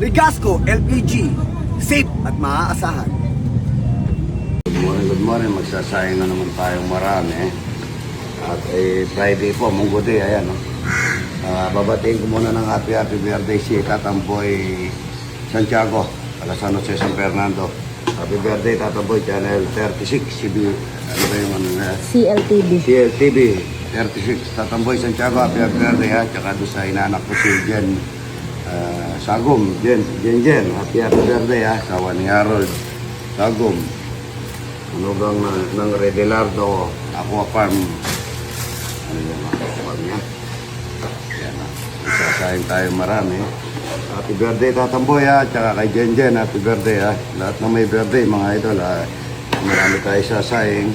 Legasco LPG, safe at maaasahan. Good morning. Magsasayang na naman tayong marami. At Friday po, Munggo Day, ayan. No? Babatiin ko muna ng happy birthday si Tatamboy Santiago, San Jose, San Fernando. Happy birthday, Tatamboy, Channel 36, ano ba yung ano na? CLTV 36, Tatamboy Santiago, happy birthday ha. Tsaka doon sa inaanak ko si Jen Sagum, Jen, happy birthday ha. Sawa ni Harold Sagum. Ano bang ng Redelardo Aqua Farm. Ano yung aqua farm niya? Yan na. Isasayang tayo marami. Happy birthday Tatamboy ha. Tsaka kay Jen, happy birthday ha. Lahat na may birthday mga idol ha. Marami tayo sasayang.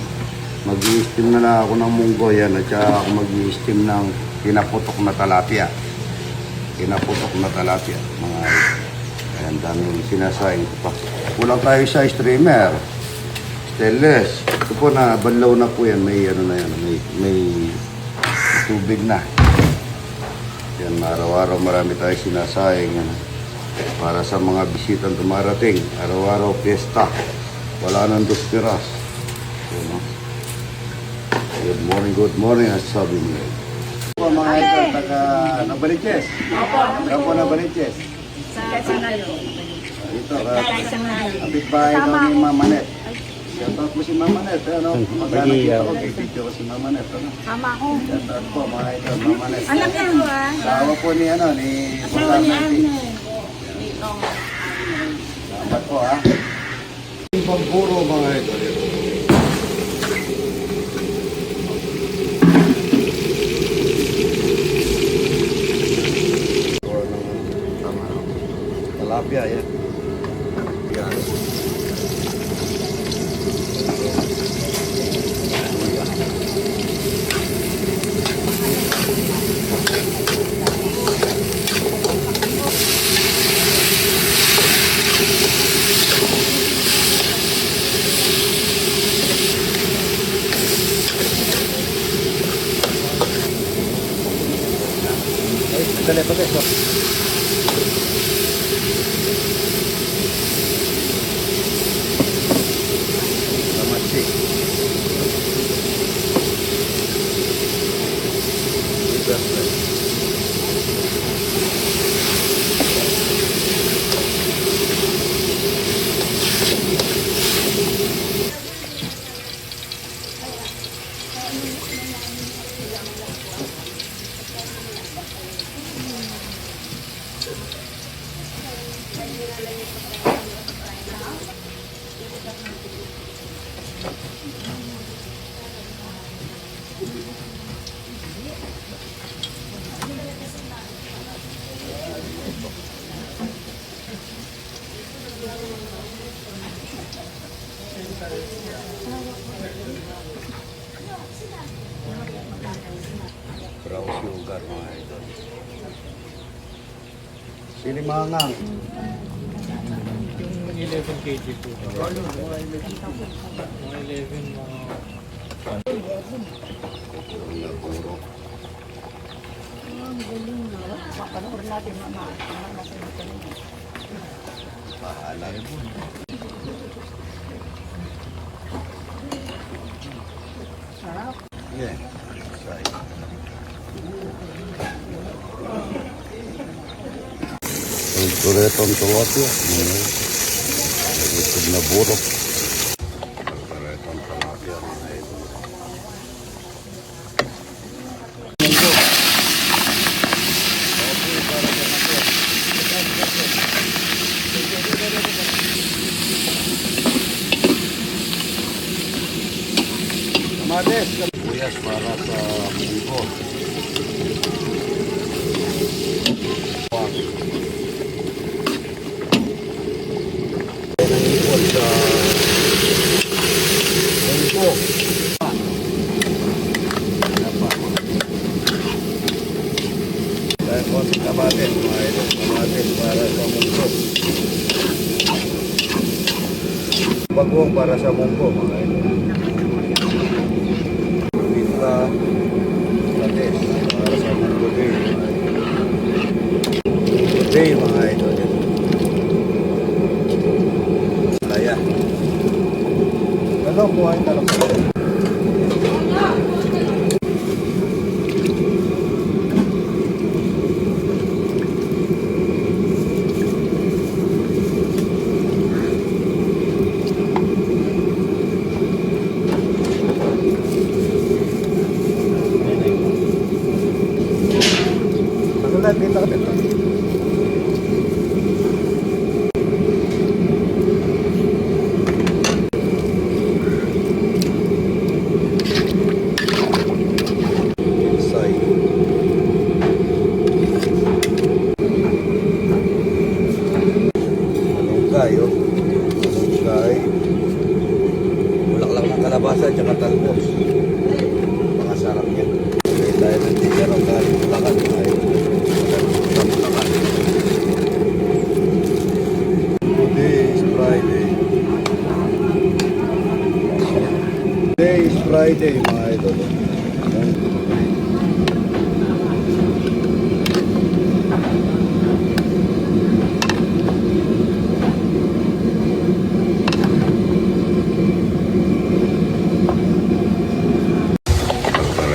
Mag-i-steam na lang ako ng munggo yan. At tsaka ako mag-i-steam ng pinaputok na talapia. Pinaputok na talapia mga idol. Ayan, daming sinasayang pa. Kulang tayo sa streamer. Stainless. Ito po na, banlaw na po yan. May ano na yan. May tubig na. Yan, araw-araw marami tayo sinasayang. Yan. Para sa mga bisitang dumarating. Araw-araw fiesta. Wala nang 2 piras. Yan, no? Good morning. At sabi mo yun. Ito mga idol, taga Nabaliches. Opo, Nabaliches. Sa ngayon. Ito, kapit bahay daw ni Mama Net. Shoutout po si Mama Net, ano? Maghanap ako, video ko si Mama Net, ano? Tama ko. Shoutout po, mga idol, Mama Net. Anak yan mo ah. Sawa po ni, ano, ni Asawa ni Bukati. Nitong. Salamat po, ha? Pampuro, mga idol. Talapia, yan. Yan. Dale, toque eso. Brown sugar mga idol. Silimangang. 11 kg po. Mga 11 mga... Puro. Ang galing na. Papanood natin mama. Bahala. Sarap. Yeah. Ang turetong tilapia. Ito na burok. Turetong tilapia. Kamatis, buyas para sa munggo. Nangipon sa munggo. Dahil konti kamatis, mga idol. Kamatis para sa munggo. Bagong para sa munggo, mga idol. Kamatis para sa munggo day. Day, mga idol. malunggay, oh. Malunggay. Bulaklak ng kalabasa, tsaka talbos. Mga sarap yan. Kaya tayo ng teacher ang galing Bulacan. Ay, sa Bulacan. Today is Friday. Today is Friday, mga idol.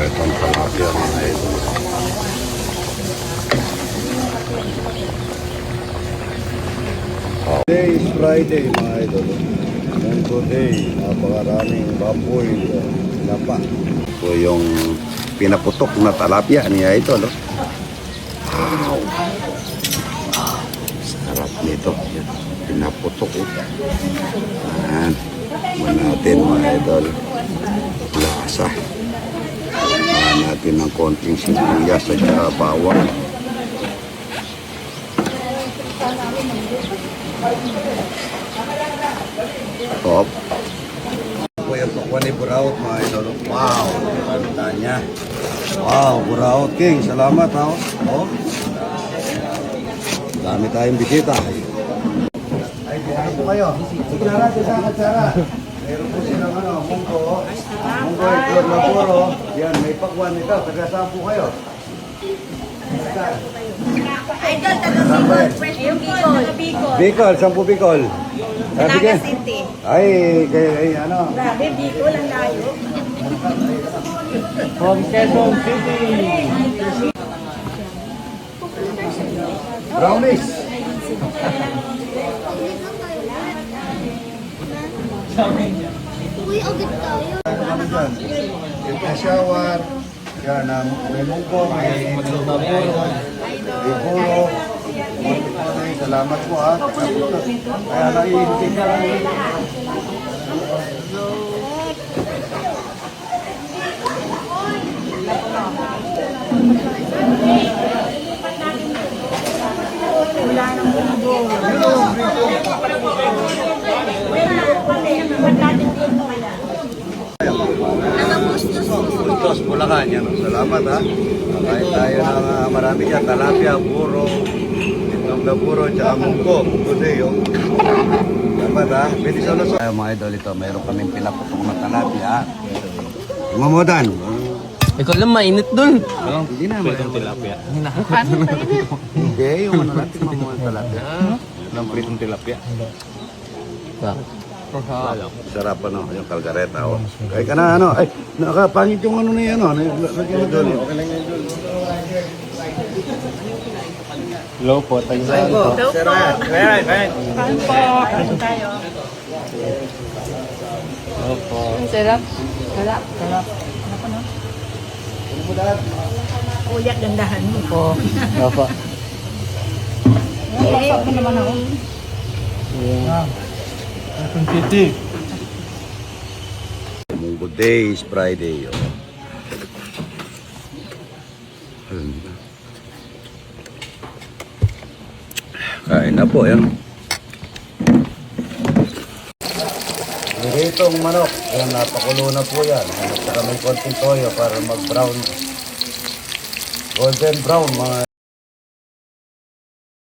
Itong talapia, mga idol. Today is Friday, mga idol. And today, napakaraming baboy, lapa. Ito yung pinaputok na talapia niya ito, no? Wow! Sarap nito. Yan. Pinaputok ito. Yan. Kuha natin, mga idol. Lasa. Kuha natin ng konting sibuyas at saka bawang. Top. Ito yung tukwa ni Buraot, mga idol. Wow! Ganda niya. Wow, Buraot King. Salamat, ha? Oh. Dami tayong bisita. Ay, ano po kayo? Kutsara, kutsara. Meron po silang munggo. Munggo, itlog na puro. Yan, may pakwan ito. Taga saan po kayo? Idol, taga Fresh yung Bicol. Bicol, saan po Bicol? Naga City. Ay, ano? Grabe, Bicol ang layo. From Quezon City. Brownies. Uy, agad tayo. Ano dyan? Yung shower. Yan, may munggo, may puro. May puro. Salamat po, ha. Kaya naiintin ka lang. Wala nang bumbo. Puntos, Bulacan. Yan, salamat, ha. Kain tayo ng marami dyan. Talapia, puro. Itlog na puro, tsaka munggo. Munggo day, oh. Salamat, ha. Pwede sa ulos. Ay, mga idol, ito. Mayroon kaming pinaputok na talapia, ha. Mamodan. Ikaw lang mainit dun. Hindi na, Pwedeng tilapia. Hindi, yung ano natin, mamuhan talapia. Ng pritong tilapia. Sarap, ano, yung kalgareta, oh. Kaya ka na, ano, ay, nakapangit yung ano na yan, ano. Lagyan mo doon. Okay lang yan, doon. Low po, tayo sa ito. Hello po. Ayan. Kain po. Kain tayo. Low po. Ang sarap. Sarap. Sarap. Ano pa no? Kuya, gandahan mo. Po. Low po. Pasok mo naman ako. Quezon City. Munggo day is Friday, oh. Kain na po, yan. Itong manok, yan, napakulo na po yan. Saka may konting toyo para mag-brown. Golden brown, mga